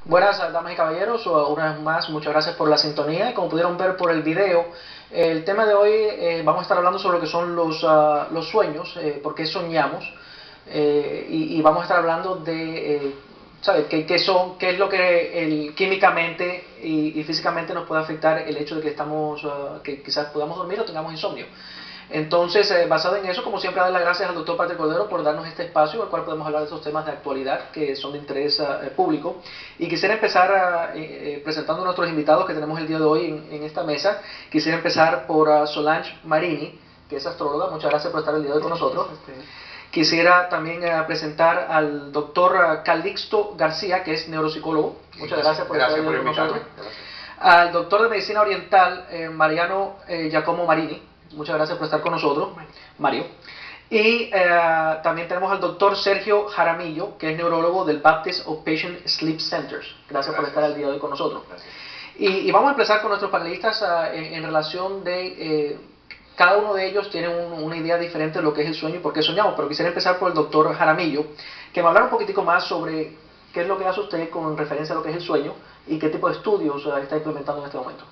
Buenas damas y caballeros, una vez más muchas gracias por la sintonía y como pudieron ver por el video, el tema de hoy vamos a estar hablando sobre lo que son los sueños, por qué soñamos y vamos a estar hablando de ¿sabes? ¿Qué es lo que químicamente y físicamente nos puede afectar el hecho de que que quizás podamos dormir o tengamos insomnio. Entonces, basado en eso, como siempre, dar las gracias al doctor Patrick Cordero por darnos este espacio en el cual podemos hablar de esos temas de actualidad que son de interés público. Y quisiera empezar presentando a nuestros invitados que tenemos el día de hoy en esta mesa. Quisiera empezar por Solange Marini, que es astróloga. Muchas gracias por estar el día de hoy con nosotros. Quisiera también presentar al doctor Calixto García, que es neuropsicólogo. Muchas gracias por estar el día de hoy con nosotros. Al doctor de medicina oriental, Mariano Giacomo Marini. Muchas gracias por estar con nosotros, Mario. Y también tenemos al doctor Sergio Jaramillo, que es neurólogo del Baptist Outpatient Sleep Centers. Gracias por estar el día de hoy con nosotros. Y vamos a empezar con nuestros panelistas en relación de... cada uno de ellos tiene una idea diferente de lo que es el sueño y por qué soñamos, pero quisiera empezar por el doctor Jaramillo, que me hablara un poquitico más sobre qué es lo que hace usted con referencia a lo que es el sueño y qué tipo de estudios está implementando en este momento.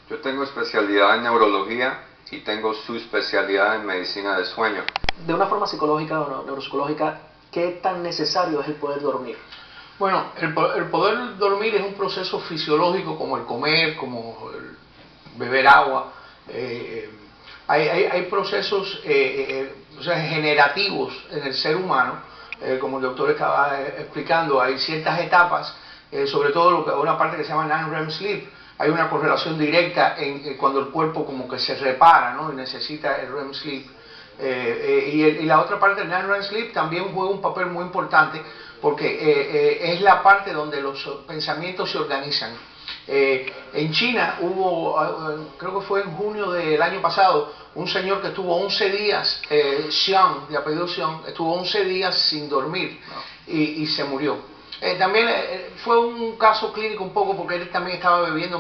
Yo tengo especialidad en neurología y tengo su especialidad en medicina de sueño. De una forma psicológica o neuropsicológica, ¿qué tan necesario es el poder dormir? Bueno, el poder dormir es un proceso fisiológico como el comer, como el beber agua. Hay procesos o sea, generativos en el ser humano, como el doctor estaba explicando. Hay ciertas etapas, sobre todo una parte que se llama non-REM sleep. Hay una correlación directa en cuando el cuerpo como que se repara, ¿no? Y necesita el REM sleep. Y la otra parte del non-REM sleep también juega un papel muy importante porque es la parte donde los pensamientos se organizan. En China hubo, creo que fue en junio del año pasado, un señor que estuvo 11 días, Xiang, de apellido Xiang, estuvo 11 días sin dormir y se murió. También fue un caso clínico un poco porque él también estaba bebiendo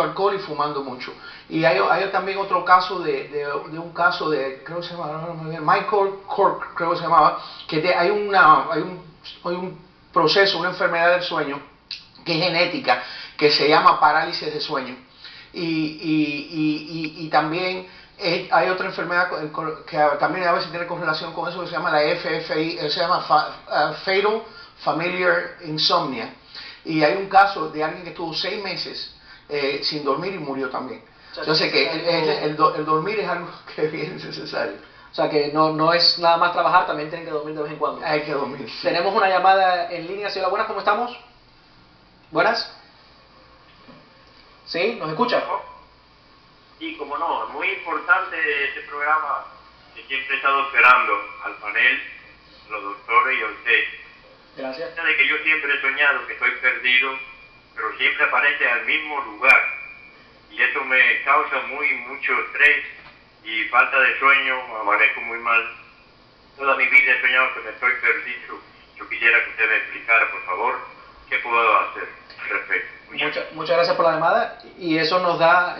alcohol y fumando mucho. Y hay también otro caso de un caso de, creo que se llama, Michael Cork, creo que se llamaba, que hay un proceso, una enfermedad del sueño que es genética, que se llama parálisis de sueño. Y también hay otra enfermedad que también a veces tiene correlación con eso, que se llama la FFI, se llama Fatal Familiar Insomnia. Y hay un caso de alguien que estuvo 6 meses sin dormir y murió también. Yo sé que el dormir es algo que es bien necesario. O sea que no es nada más trabajar, también tienen que dormir de vez en cuando. Hay que dormir. Sí. Tenemos una llamada en línea. Señora, buenas, ¿cómo estamos? ¿Buenas? ¿Sí? ¿Nos escucha? Sí, como no, muy importante este programa que siempre he estado esperando al panel, a los doctores y a usted. Gracias. De que yo siempre he soñado que estoy perdido, pero siempre aparece al mismo lugar. Y eso me causa mucho estrés y falta de sueño, amanezco muy mal. Toda mi vida he soñado que me estoy perdido. Yo quisiera que usted me explicara, por favor, qué puedo hacer al respecto. Muchas gracias por la llamada y eso nos da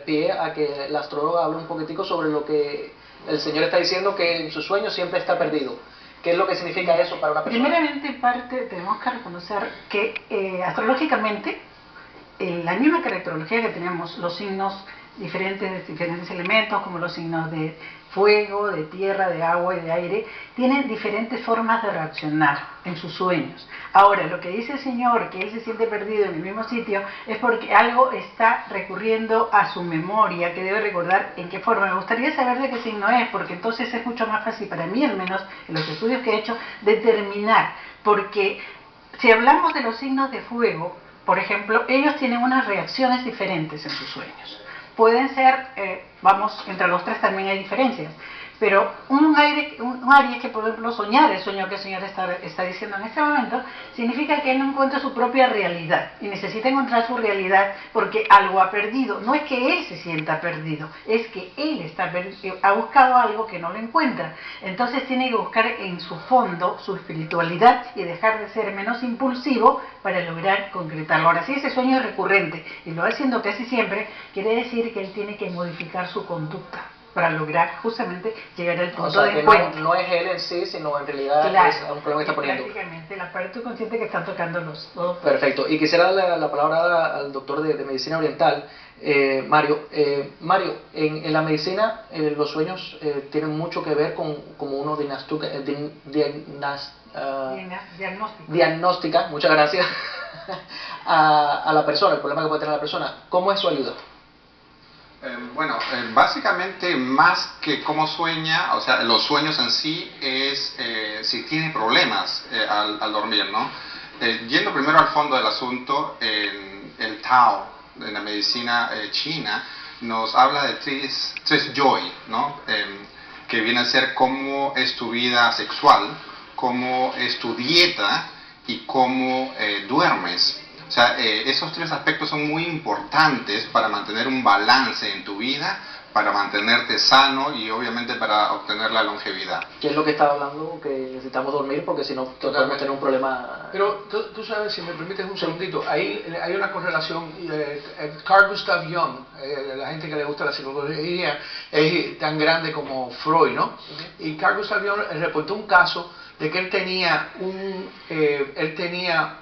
pie a que la astróloga hable un poquitico sobre lo que el señor está diciendo, que en sus sueños siempre está perdido. ¿Qué es lo que significa eso para una persona? Primeramente, tenemos que reconocer que astrológicamente la misma caracterología que tenemos, los signos diferentes elementos, como los signos de fuego, de tierra, de agua y de aire, tienen diferentes formas de reaccionar en sus sueños. Ahora, lo que dice el señor, que él se siente perdido en el mismo sitio, es porque algo está recurriendo a su memoria, que debe recordar en qué forma. Me gustaría saber de qué signo es, porque entonces es mucho más fácil para mí, al menos en los estudios que he hecho, determinar. Porque si hablamos de los signos de fuego, por ejemplo, ellos tienen unas reacciones diferentes en sus sueños. Pueden ser, entre los tres también hay diferencias, pero un Aries que, por ejemplo, soñar el sueño que el señor está diciendo en este momento, significa que él no encuentra su propia realidad y necesita encontrar su realidad porque algo ha perdido. No es que él se sienta perdido, es que él ha buscado algo que no lo encuentra. Entonces tiene que buscar en su fondo su espiritualidad y dejar de ser menos impulsivo para lograr concretarlo. Ahora, si ese sueño es recurrente y lo va haciendo casi siempre, quiere decir que él tiene que modificar su conducta. para lograr justamente llegar al punto O sea, de que encuentro. no es él en sí, sino en realidad Claro, es un problema que está poniendo. prácticamente la parte consciente que están tocando los dos. Perfecto. Y quisiera darle la palabra ahora al doctor de medicina oriental, Mario. Mario, en la medicina los sueños tienen mucho que ver con como uno diagnostica, muchas gracias, a la persona, el problema que puede tener la persona. ¿Cómo es su ayuda? Bueno, básicamente más que cómo sueña, o sea, los sueños en sí es si tiene problemas al dormir, ¿no? Yendo primero al fondo del asunto, el Tao, en la medicina china, nos habla de tres joy, ¿no? Que viene a ser cómo es tu vida sexual, cómo es tu dieta y cómo duermes. O sea, esos tres aspectos son muy importantes para mantener un balance en tu vida, para mantenerte sano y obviamente para obtener la longevidad. ¿Qué es lo que estaba hablando? Que necesitamos dormir porque si no podemos tener un problema. Pero tú sabes, si me permites un segundito, ahí hay una correlación. Carl Gustav Jung, la gente que le gusta la psicología, es tan grande como Freud, ¿no? Y Carl Gustav Jung reportó un caso de que él tenía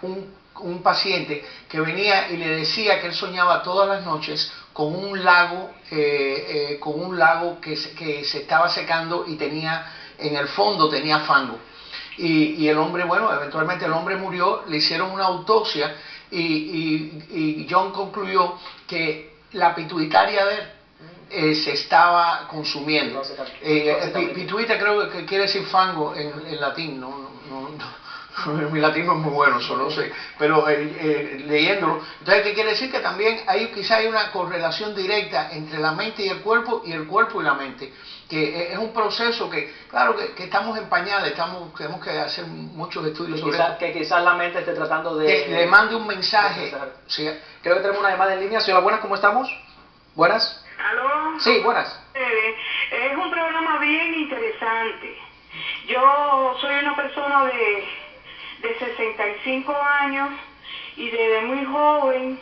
un paciente que venía y le decía que él soñaba todas las noches con un lago que se estaba secando y en el fondo tenía fango. Y el hombre, bueno, eventualmente el hombre murió, le hicieron una autopsia y John concluyó que la pituitaria de él se estaba consumiendo. Pituita creo que quiere decir fango en latín, no. Mi latín no es muy bueno, eso no sé, pero leyéndolo, entonces ¿qué quiere decir? Que también quizá hay una correlación directa entre la mente y el cuerpo y la mente, que es un proceso que, claro, que estamos en pañales, tenemos que hacer muchos estudios sobre esto. Que quizás la mente esté tratando de... Que le mande un mensaje. Sí, creo que tenemos una llamada en línea. Señora, buenas, ¿cómo estamos? ¿Buenas? ¿Aló? Sí, buenas. Es un programa bien interesante. Yo soy una persona de 65 años y desde muy joven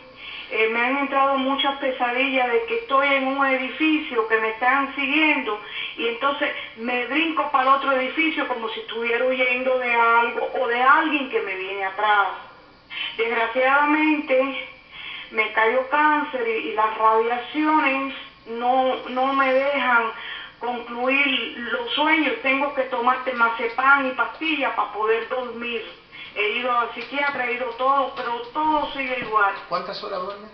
me han entrado muchas pesadillas de que estoy en un edificio que me están siguiendo y entonces me brinco para el otro edificio como si estuviera huyendo de algo o de alguien que me viene atrás. Desgraciadamente me cayó cáncer y las radiaciones no me dejan concluir los sueños. Tengo que tomar temazepam y pastillas para poder dormir. He ido al psiquiatra, he ido todo, pero todo sigue igual. ¿Cuántas horas duerme?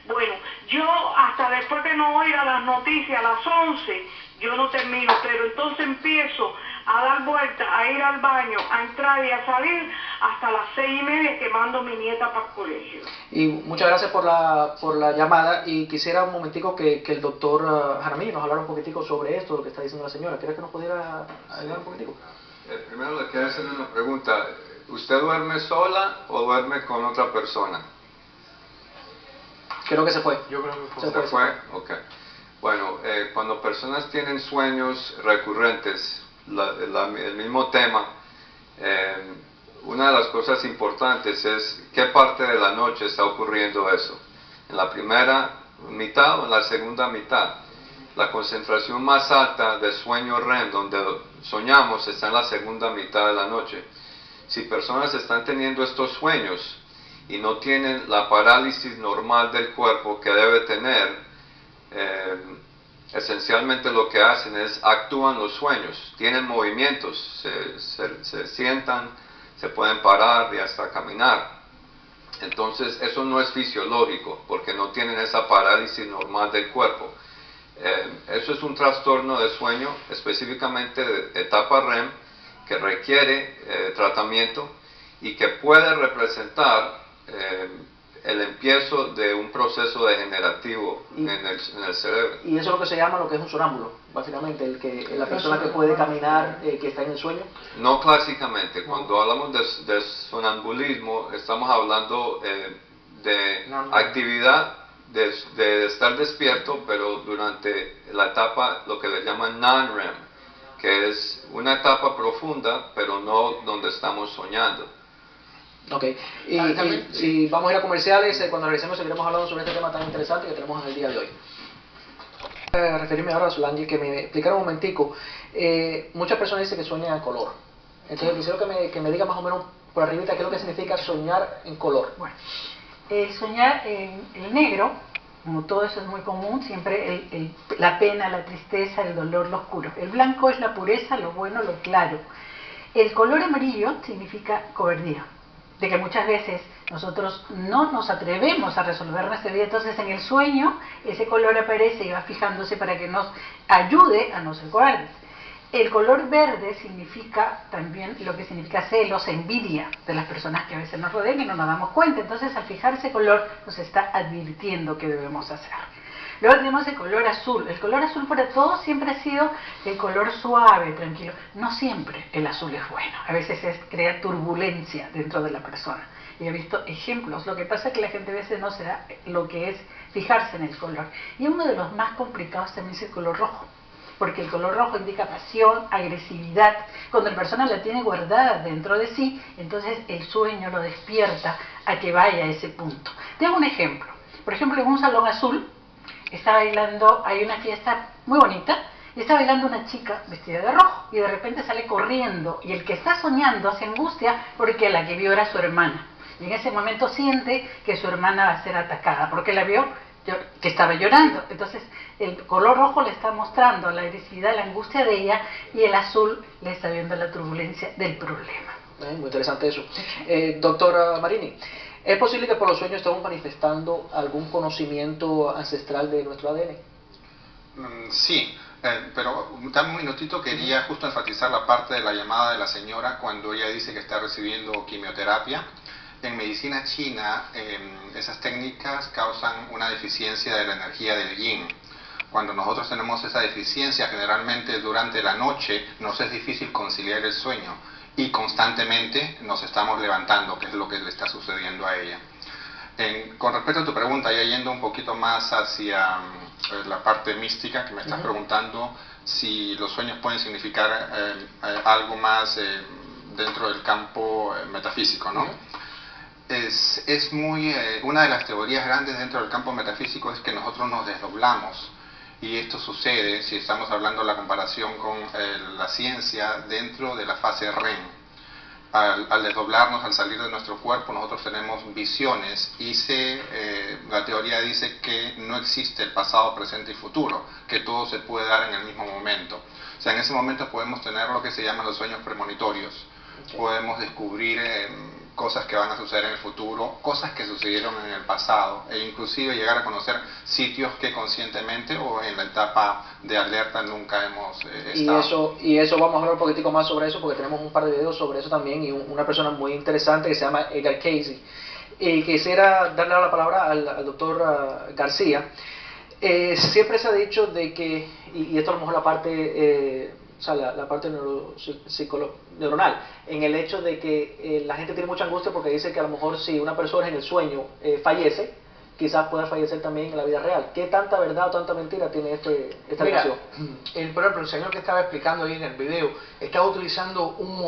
Bueno, yo hasta después que no oiga las noticias a las 11, yo no termino, pero entonces empiezo a dar vueltas, a ir al baño, a entrar y a salir hasta las 6:30 que mando a mi nieta para el colegio. Y muchas gracias por la llamada y quisiera un momentico que el doctor Jaramillo nos hablara un poquitico sobre esto, lo que está diciendo la señora. ¿Quieres que nos pudiera ayudar un poquitico? Primero le quiero hacer una pregunta. ¿Usted duerme sola o duerme con otra persona? Creo que se fue. Yo creo que ¿Se fue? Ok. Bueno, cuando personas tienen sueños recurrentes, el mismo tema, una de las cosas importantes es qué parte de la noche está ocurriendo eso. En la primera mitad o en la segunda mitad. La concentración más alta de sueño REM, donde soñamos, está en la segunda mitad de la noche. Si personas están teniendo estos sueños y no tienen la parálisis normal del cuerpo que debe tener, esencialmente lo que hacen es actúan los sueños, tienen movimientos, se sientan, se pueden parar y hasta caminar. Entonces eso no es fisiológico porque no tienen esa parálisis normal del cuerpo. Eso es un trastorno de sueño, específicamente de etapa REM, que requiere tratamiento y que puede representar el empiezo de un proceso degenerativo en el cerebro. Y eso es lo que se llama lo que es un sonámbulo, básicamente, la persona que puede caminar, que está en el sueño. No clásicamente, cuando hablamos de sonambulismo, estamos hablando de actividad de estar despierto, pero durante la etapa, lo que le llaman non-REM, que es una etapa profunda, pero no donde estamos soñando. Ok, y vamos a ir a comerciales. Cuando regresemos seguiremos hablando sobre este tema tan interesante que tenemos en el día de hoy. referirme ahora a Solange, que me explicara un momentico. Muchas personas dicen que sueñan a color. Entonces quisiera que me diga más o menos por arribita qué es lo que significa soñar en color. Bueno, el soñar en el negro, como todo eso es muy común, siempre la pena, la tristeza, el dolor, lo oscuro. El blanco es la pureza, lo bueno, lo claro. El color amarillo significa cobardía, de que muchas veces nosotros no nos atrevemos a resolver nuestra vida, entonces en el sueño ese color aparece y va fijándose para que nos ayude a no ser cobardes. El color verde significa también lo que significa celos, envidia de las personas que a veces nos rodean y no nos damos cuenta. Entonces, al fijar ese color, nos está advirtiendo qué debemos hacer. Luego tenemos el color azul. El color azul para todos siempre ha sido el color suave, tranquilo. No siempre el azul es bueno. A veces crea turbulencia dentro de la persona. Y he visto ejemplos. Lo que pasa es que la gente a veces no se da lo que es fijarse en el color. Y uno de los más complicados también es el color rojo. Porque el color rojo indica pasión, agresividad. Cuando la persona la tiene guardada dentro de sí, entonces el sueño lo despierta a que vaya a ese punto. Te hago un ejemplo. Por ejemplo, en un salón azul, está bailando, hay una fiesta muy bonita, y está bailando una chica vestida de rojo, y de repente sale corriendo, y el que está soñando se angustia porque la que vio era su hermana. Y en ese momento siente que su hermana va a ser atacada, porque la vio que estaba llorando. Entonces el color rojo le está mostrando la agresividad, la angustia de ella, y el azul le está viendo la turbulencia del problema. Muy interesante eso. Doctora Marini, ¿es posible que por los sueños estemos manifestando algún conocimiento ancestral de nuestro ADN? Sí, pero dame un minutito, quería justo enfatizar la parte de la llamada de la señora cuando ella dice que está recibiendo quimioterapia. En medicina china, esas técnicas causan una deficiencia de la energía del yin. Cuando nosotros tenemos esa deficiencia, generalmente durante la noche nos es difícil conciliar el sueño y constantemente nos estamos levantando, que es lo que le está sucediendo a ella. Con respecto a tu pregunta, ya yendo un poquito más hacia la parte mística, que me estás preguntando si los sueños pueden significar algo más dentro del campo metafísico, ¿no? Es muy, una de las teorías grandes dentro del campo metafísico es que nosotros nos desdoblamos, y esto sucede, si estamos hablando de la comparación con la ciencia, dentro de la fase REM. Al desdoblarnos, al salir de nuestro cuerpo, nosotros tenemos visiones, y la teoría dice que no existe el pasado, presente y futuro, que todo se puede dar en el mismo momento. O sea, en ese momento podemos tener lo que se llaman los sueños premonitorios. Podemos descubrir cosas que van a suceder en el futuro, cosas que sucedieron en el pasado, e inclusive llegar a conocer sitios que conscientemente o en la etapa de alerta nunca hemos estado. Y eso vamos a hablar un poquitico más sobre eso, porque tenemos un par de videos sobre eso también, y una persona muy interesante que se llama Edgar Cayce. Y quisiera darle la palabra al doctor García. Siempre se ha dicho de que, y esto a lo mejor la parte... o sea, la parte neuronal, en el hecho de que la gente tiene mucha angustia porque dice que a lo mejor si una persona en el sueño fallece, quizás pueda fallecer también en la vida real. ¿Qué tanta verdad o tanta mentira tiene esta relación? Por ejemplo, el señor que estaba explicando ahí en el video estaba utilizando un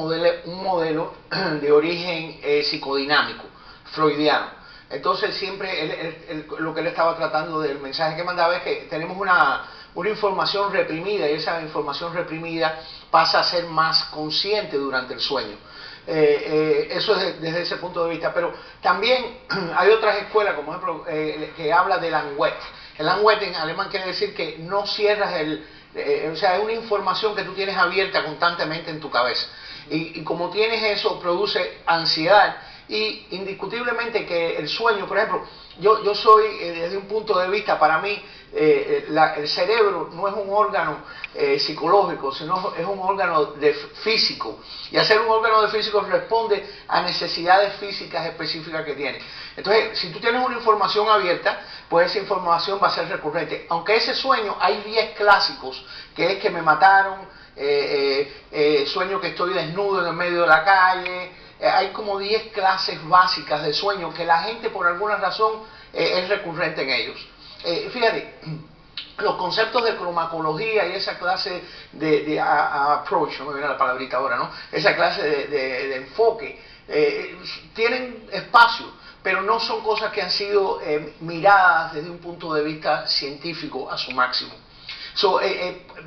modelo de origen psicodinámico, freudiano. Entonces siempre lo que él estaba tratando del mensaje que mandaba es que tenemos una información reprimida, y esa información reprimida pasa a ser más consciente durante el sueño. Eso es desde ese punto de vista. Pero también hay otras escuelas, como ejemplo, que habla del Langwet. El Langwet en alemán quiere decir que no cierras o sea, es una información que tú tienes abierta constantemente en tu cabeza. Y como tienes eso, produce ansiedad. Y indiscutiblemente que el sueño, por ejemplo, yo soy, desde un punto de vista, para mí, el cerebro no es un órgano psicológico, sino es un órgano físico. Y al ser un órgano de físico responde a necesidades físicas específicas que tiene. Entonces, si tú tienes una información abierta, pues esa información va a ser recurrente. Aunque ese sueño, hay 10 clásicos, que es que me mataron, sueño que estoy desnudo en el medio de la calle. Hay como 10 clases básicas de sueño que la gente por alguna razón es recurrente en ellos. Fíjate, los conceptos de cromacología y esa clase de approach, no me viene la palabrita ahora, ¿no? Esa clase de enfoque, tienen espacio, pero no son cosas que han sido miradas desde un punto de vista científico a su máximo.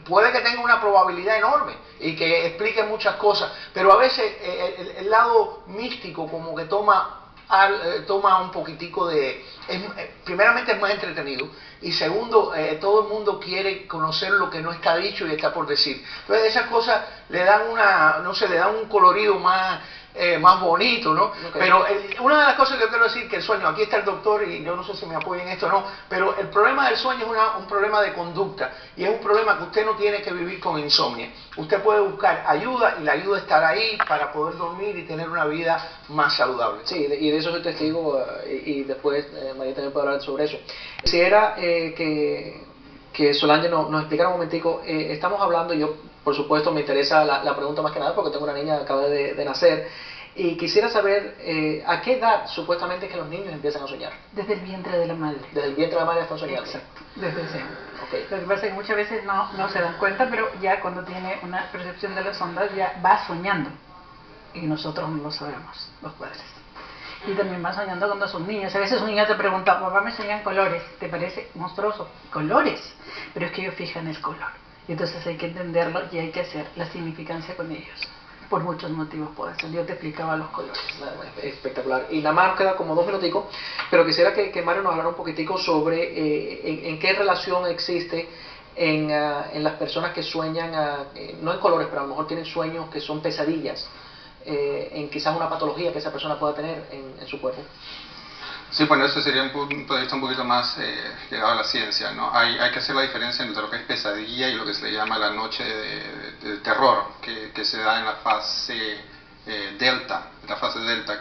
Puede que tenga una probabilidad enorme y que explique muchas cosas, pero a veces el lado místico como que toma un poquitico de... primeramente es más entretenido y segundo, todo el mundo quiere conocer lo que no está dicho y está por decir. Entonces esas cosas le dan le dan un colorido más bonito, ¿no? Okay. Pero una de las cosas que yo quiero decir que el sueño, aquí está el doctor y yo no sé si me apoyan en esto o no, pero el problema del sueño es un problema de conducta y es un problema que usted no tiene que vivir con insomnio. Usted puede buscar ayuda y la ayuda estará ahí para poder dormir y tener una vida más saludable. Sí, y de eso soy testigo y después María también puede hablar sobre eso. Quisiera que Solange nos explicara un momentico, estamos hablando, yo por supuesto me interesa la pregunta más que nada porque tengo una niña que acaba de nacer y quisiera saber a qué edad supuestamente es que los niños empiezan a soñar. Desde el vientre de la madre. Desde el vientre de la madre están soñando. Exacto, desde ese. Okay. Lo que pasa es que muchas veces no se dan cuenta, pero ya cuando tiene una percepción de las ondas ya va soñando y nosotros no lo sabemos, los padres. Y también va soñando cuando son niños. A veces un niño te pregunta, papá, me soñan colores, ¿te parece monstruoso? ¿Colores? Pero es que ellos fijan el color. Y entonces hay que entenderlo y hay que hacer la significancia con ellos. Por muchos motivos puede ser. Yo te explicaba los colores. Espectacular. Y nada más nos queda como 2 minuticos, pero quisiera que Mario nos hablara un poquitico sobre en qué relación existe en las personas que sueñan, no en colores, pero a lo mejor tienen sueños que son pesadillas. En quizás una patología que esa persona pueda tener en su cuerpo. Sí, bueno, eso sería un punto de vista un poquito más llegado a la ciencia, ¿no? Hay que hacer la diferencia entre lo que es pesadilla y lo que se le llama la noche de terror, que se da en la fase delta,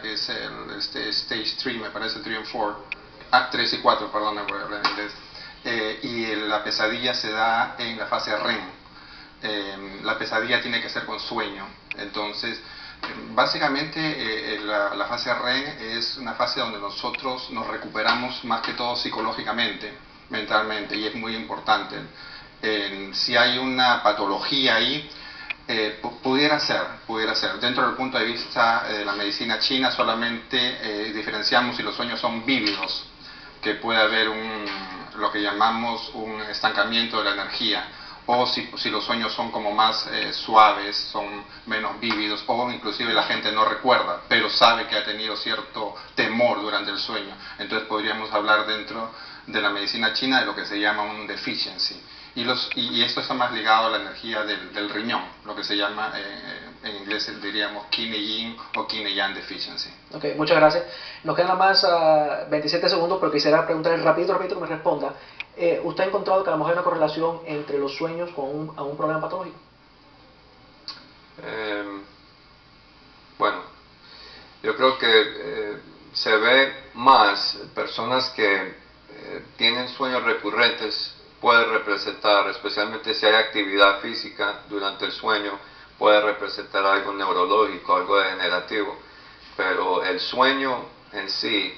que es el stage 3, me parece 3 y 4, 3 y 4, perdón, voy a hablar en inglés. Y la pesadilla se da en la fase REM. La pesadilla tiene que ser con sueño, entonces básicamente la fase REM es una fase donde nosotros nos recuperamos más que todo psicológicamente, mentalmente, y es muy importante. Si hay una patología ahí, pudiera ser. Dentro del punto de vista de la medicina china solamente diferenciamos si los sueños son vívidos, que puede haber lo que llamamos un estancamiento de la energía, o si los sueños son como más suaves, son menos vívidos, o inclusive la gente no recuerda, pero sabe que ha tenido cierto temor durante el sueño. Entonces podríamos hablar dentro de la medicina china de lo que se llama un deficiency. Y esto está más ligado a la energía del riñón, lo que se llama, en inglés diríamos Yin y Yin o Yin y Yang deficiency. Ok, muchas gracias. Nos quedan nada más 27 segundos, pero quisiera preguntarle rapidito que me responda. ¿Usted ha encontrado que a lo mejor hay una correlación entre los sueños con un problema patológico? Bueno, yo creo que se ve más personas que tienen sueños recurrentes, puede representar, especialmente si hay actividad física durante el sueño, puede representar algo neurológico, algo degenerativo, pero el sueño en sí